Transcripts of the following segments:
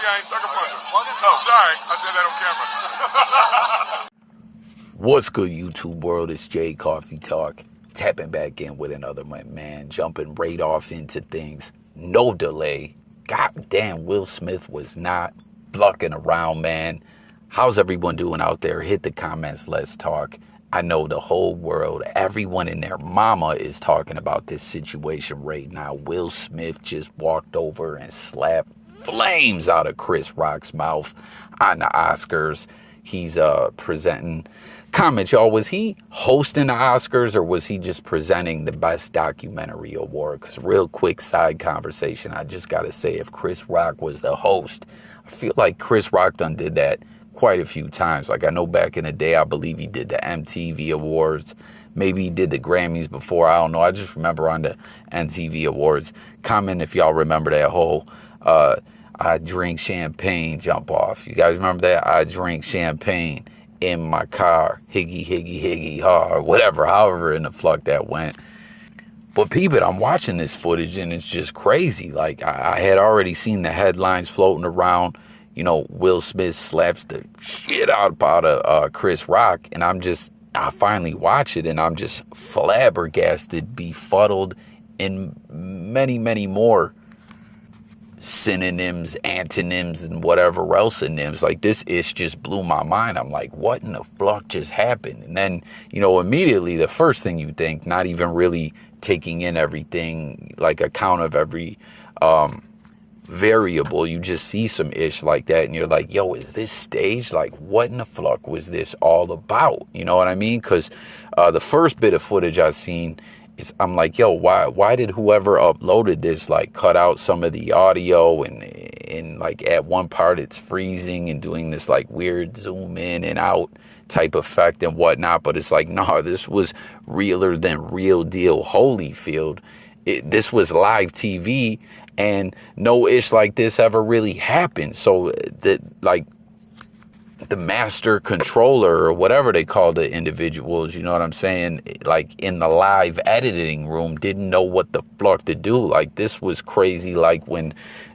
I ain't sucker puncher. Oh, sorry. I said that on camera. What's good, YouTube world? It's Jay Coffee Talk. Tapping back in with another man, jumping right off into things. No delay. God damn, Will Smith was not fucking around, man. How's everyone doing out there? Hit the comments. Let's talk. I know the whole world, everyone and their mama is talking about this situation right now. Will Smith just walked over and slapped flames out of Chris Rock's mouth on the Oscars. He's presenting. Comment, y'all, was he hosting the Oscars or was he just presenting the Best Documentary Award? Because real quick side conversation, I just got to say, if Chris Rock was the host, I feel like Chris Rock done did that quite a few times. Like, I know back in the day, I believe he did the MTV Awards. Maybe he did the Grammys before. I don't know. I just remember on the MTV Awards. Comment if y'all remember that whole I drink champagne jump off. You guys remember that? I drink champagne in my car, higgy, higgy, higgy, ha, or whatever, however in the fuck that went. But peep it, I'm watching this footage and it's just crazy. Like, I had already seen the headlines floating around. You know, Will Smith slaps the shit out of Chris Rock. And I finally watch it and I'm just flabbergasted, befuddled, and many, many more synonyms, antonyms, and whatever else synonyms. Like, this ish just blew my mind. I'm like, what in the fuck just happened? And then, you know, immediately the first thing you think, not even really taking in everything, like account of every variable, you just see some ish like that and you're like, yo, is this staged? Like, what in the fuck was this all about? You know what I mean? Because the first bit of footage I've seen, I'm like, yo, why did whoever uploaded this like cut out some of the audio and like at one part it's freezing and doing this like weird zoom in and out type effect and whatnot. But it's like, no, this was realer than real deal Holyfield. This was live TV and no ish like this ever really happened. So that, like, the master controller or whatever they call the individuals, you know what I'm saying, like in the live editing room, didn't know what the fuck to do. Like, this was crazy. Like when,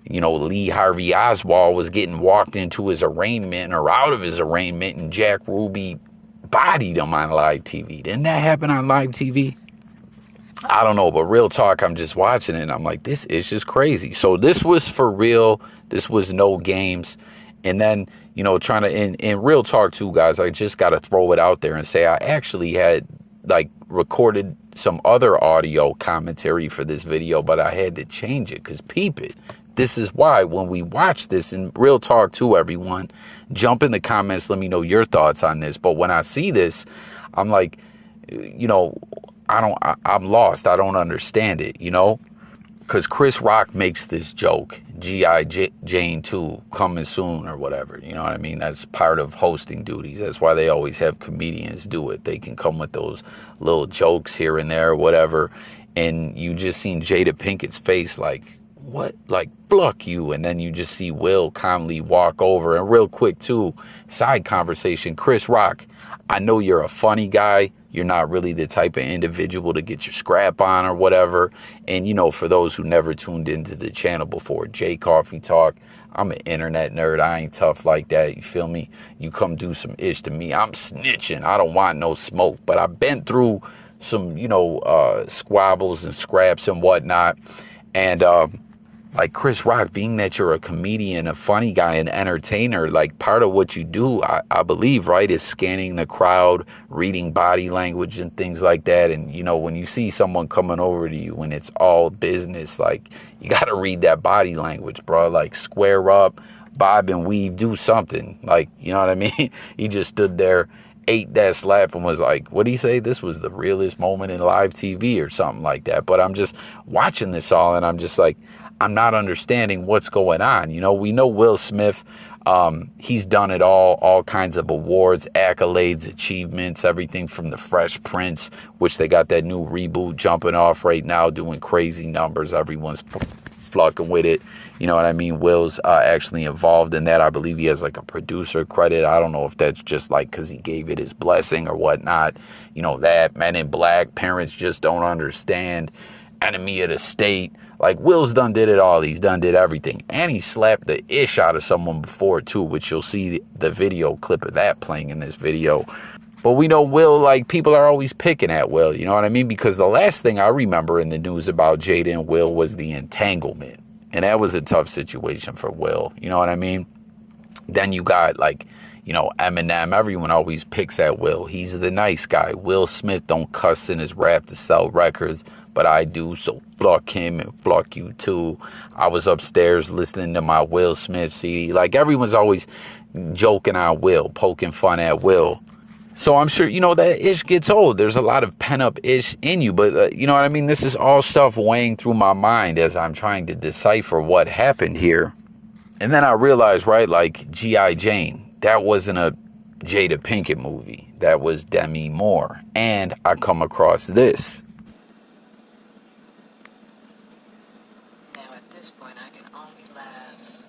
you know, Lee Harvey Oswald was getting walked into his arraignment or out of his arraignment and Jack Ruby bodied him on live TV. Didn't that happen on live TV? I don't know, but real talk, I'm just watching it and I'm like, this is just crazy. So this was for real. This was no games. And then, you know, trying to, in real talk too, guys, I just got to throw it out there and say I actually had like recorded some other audio commentary for this video, but I had to change it because peep it. This is why when we watch this, in real talk too, everyone, jump in the comments, let me know your thoughts on this. But when I see this, I'm like, you know, I'm lost. I don't understand it, you know. Because Chris Rock makes this joke, G.I. Jane 2 coming soon or whatever. You know what I mean? That's part of hosting duties. That's why they always have comedians do it. They can come with those little jokes here and there or whatever. And you just seen Jada Pinkett's face like, what? Like, fuck you. And then you just see Will calmly walk over. And real quick, too, side conversation, Chris Rock, I know you're a funny guy. You're not really the type of individual to get your scrap on or whatever. And, you know, for those who never tuned into the channel before, Jay Coffee Talk, I'm an internet nerd. I ain't tough like that. You feel me? You come do some ish to me, I'm snitching. I don't want no smoke. But I've been through some, you know, squabbles and scraps and whatnot. And, like Chris Rock, being that you're a comedian, a funny guy, an entertainer, like part of what you do, I believe, right, is scanning the crowd, reading body language and things like that. And, you know, when you see someone coming over to you when it's all business, like, you got to read that body language, bro. Like, square up, bob and weave, do something. Like, you know what I mean? He just stood there, ate that slap and was like, what'd he say? This was the realest moment in live TV or something like that. But I'm just watching this all and I'm just like, I'm not understanding what's going on. You know, we know Will Smith, he's done it all kinds of awards, accolades, achievements, everything from the Fresh Prince, which they got that new reboot jumping off right now, doing crazy numbers. Everyone's flunking with it. You know what I mean? Will's actually involved in that. I believe he has like a producer credit. I don't know if that's just like because he gave it his blessing or whatnot. You know, that Men in Black, Parents Just Don't Understand, Enemy of the State. Like, Will's done did it all. He's done did everything. And he slapped the ish out of someone before, too, which you'll see the video clip of that playing in this video. But we know Will, like, people are always picking at Will, you know what I mean? Because the last thing I remember in the news about Jada and Will was the entanglement. And that was a tough situation for Will, you know what I mean? Then you got, like, you know, Eminem. Everyone always picks at Will. He's the nice guy. Will Smith don't cuss in his rap to sell records, but I do, so fuck him and fuck you too. I was upstairs listening to my Will Smith CD. Like, everyone's always joking on Will, poking fun at Will. So I'm sure, you know, that ish gets old. There's a lot of pent-up ish in you. But, you know what I mean? This is all stuff weighing through my mind as I'm trying to decipher what happened here. And then I realized, right, like G.I. Jane, that wasn't a Jada Pinkett movie. That was Demi Moore. And I come across this. Now at this point, I can only laugh.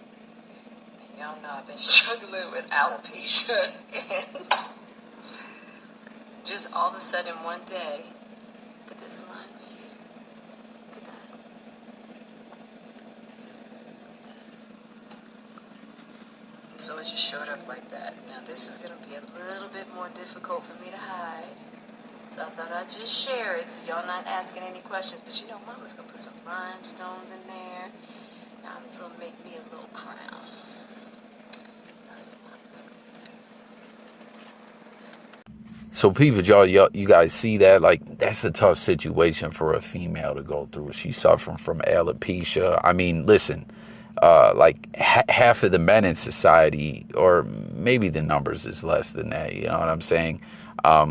And y'all know I've been struggling with alopecia. And just all of a sudden one day, look at this line right here. Look at that. So it just showed up like that. Now this is going to be a little bit more difficult for me to hide. So I thought I'd just share it so y'all not asking any questions. But you know, Mama's going to put some rhinestones in there. Now it's going to make me a little crown. That's what Mama's going to do. So people, you guys see that? Like, that's a tough situation for a female to go through. She's suffering from alopecia. I mean, listen, like half of the men in society, or maybe the numbers is less than that, you know what I'm saying?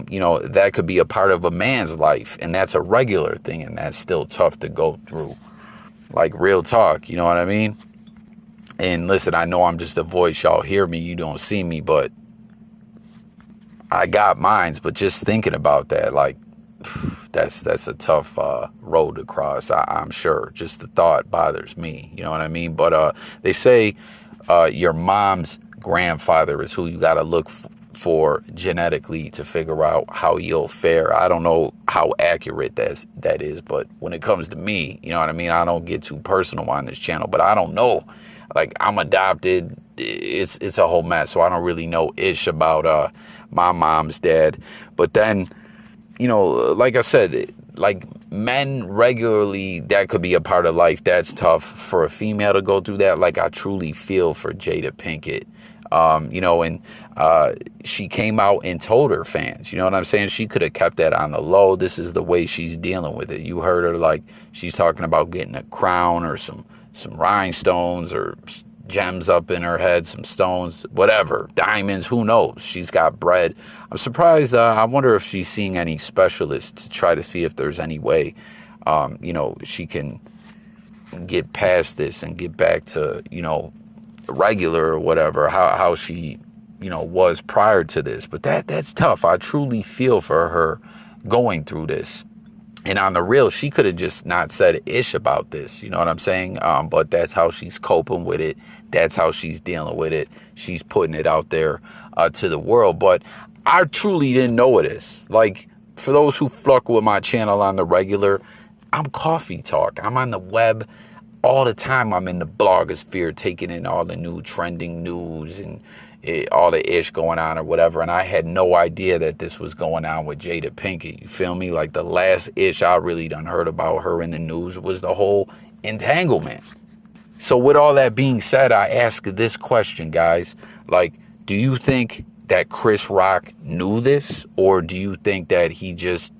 You know, that could be a part of a man's life, and that's a regular thing, and that's still tough to go through. Like, real talk, you know what I mean? And listen, I know I'm just a voice. Y'all hear me, you don't see me, but I got mines. But just thinking about that, like, that's a tough road to cross, I'm sure. Just the thought bothers me, you know what I mean? But they say your mom's grandfather is who you got to look for genetically to figure out how you'll fare. I don't know how accurate that is, but when it comes to me, you know what I mean? I don't get too personal on this channel, but I don't know. Like, I'm adopted. It's a whole mess, so I don't really know ish about my mom's dad. But then, you know, like I said, like, men regularly, that could be a part of life. That's tough for a female to go through that. Like, I truly feel for Jada Pinkett. You know, and she came out and told her fans, you know what I'm saying? She could have kept that on the low. This is the way she's dealing with it. You heard her, like, she's talking about getting a crown or some rhinestones or gems up in her head, some stones, whatever, diamonds, who knows? She's got bread. I'm surprised. I wonder if she's seeing any specialists to try to see if there's any way, you know, she can get past this and get back to, you know, regular or whatever, how she, you know, was prior to this. But that's tough. I truly feel for her going through this. And on the real, she could have just not said ish about this, you know what I'm saying? But that's how she's coping with it. That's how she's dealing with it. She's putting it out there to the world. But I truly didn't know it is. Like, for those who flock with my channel on the regular, I'm Coffee Talk. I'm on the web all the time. I'm in the blogosphere, taking in all the new trending news and all the ish going on or whatever. And I had no idea that this was going on with Jada Pinkett. You feel me? Like, the last ish I really done heard about her in the news was the whole entanglement. So with all that being said, I ask this question, guys. Like, do you think that Chris Rock knew this? Or do you think that he just,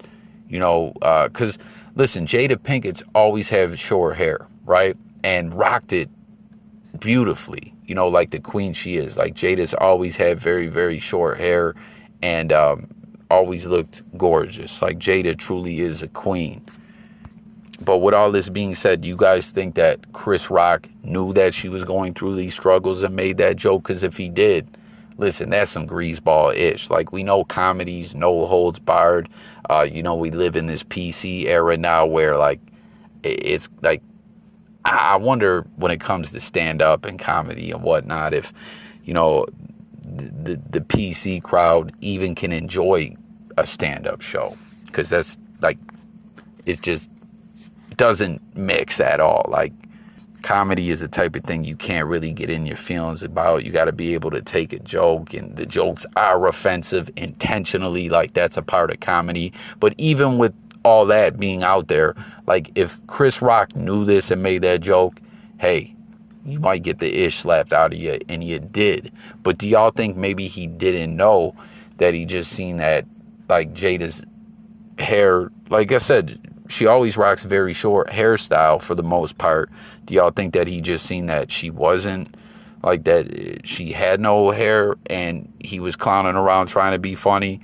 you know, because listen, Jada Pinkett's always had short hair, right? And rocked it beautifully, you know, like the queen she is. Like, Jada's always had very, very short hair and always looked gorgeous. Like, Jada truly is a queen. But with all this being said, do you guys think that Chris Rock knew that she was going through these struggles and made that joke? Because if he did, listen, that's some greaseball-ish. Like, we know comedies, no holds barred. You know, we live in this PC era now where, like, it's like, I wonder when it comes to stand-up and comedy and whatnot, if, you know, the PC crowd even can enjoy a stand-up show. Because that's, like, it's just doesn't mix at all. Like, comedy is the type of thing you can't really get in your feelings about. You got to be able to take a joke, and the jokes are offensive intentionally. Like, that's a part of comedy. But even with all that being out there, like, if Chris Rock knew this and made that joke, hey, you might get the ish slapped out of you, and you did. But do y'all think maybe he didn't know that he just seen that, like, Jada's hair, like I said, she always rocks very short hairstyle for the most part. Do y'all think that he just seen that she wasn't, like, that she had no hair and he was clowning around trying to be funny?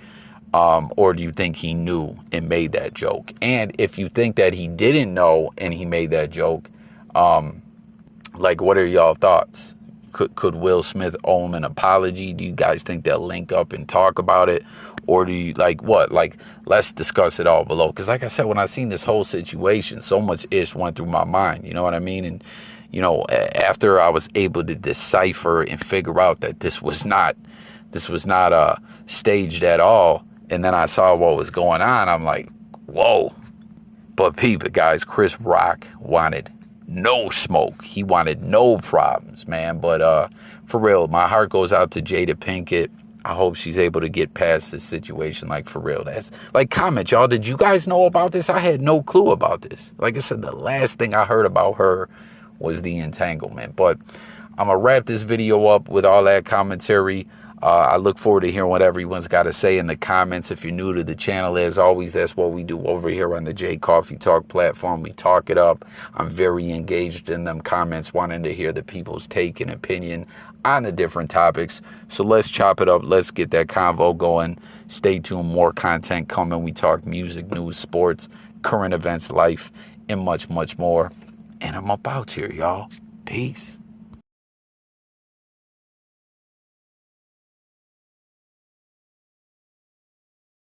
Or do you think he knew and made that joke? And if you think that he didn't know and he made that joke, like, what are y'all thoughts? Could Will Smith owe him an apology? Do you guys think they'll link up and talk about it? Or do you, like, what? Like, let's discuss it all below. Because, like I said, when I seen this whole situation, so much ish went through my mind. You know what I mean? And, you know, after I was able to decipher and figure out that this was not staged at all, and then I saw what was going on, I'm like, whoa. But peep it, guys. Chris Rock wanted no smoke. He wanted no problems, man. But for real, my heart goes out to Jada Pinkett. I hope she's able to get past this situation. Like, for real. That's, like, comment, y'all. Did you guys know about this? I had no clue about this. Like I said, the last thing I heard about her was the entanglement. But I'm going to wrap this video up with all that commentary. I look forward to hearing what everyone's got to say in the comments. If you're new to the channel, as always, that's what we do over here on the J Coffee Talk platform. We talk it up. I'm very engaged in them comments, wanting to hear the people's take and opinion on the different topics. So let's chop it up. Let's get that convo going. Stay tuned. More content coming. We talk music, news, sports, current events, life, and much, much more. And I'm up out here, y'all. Peace.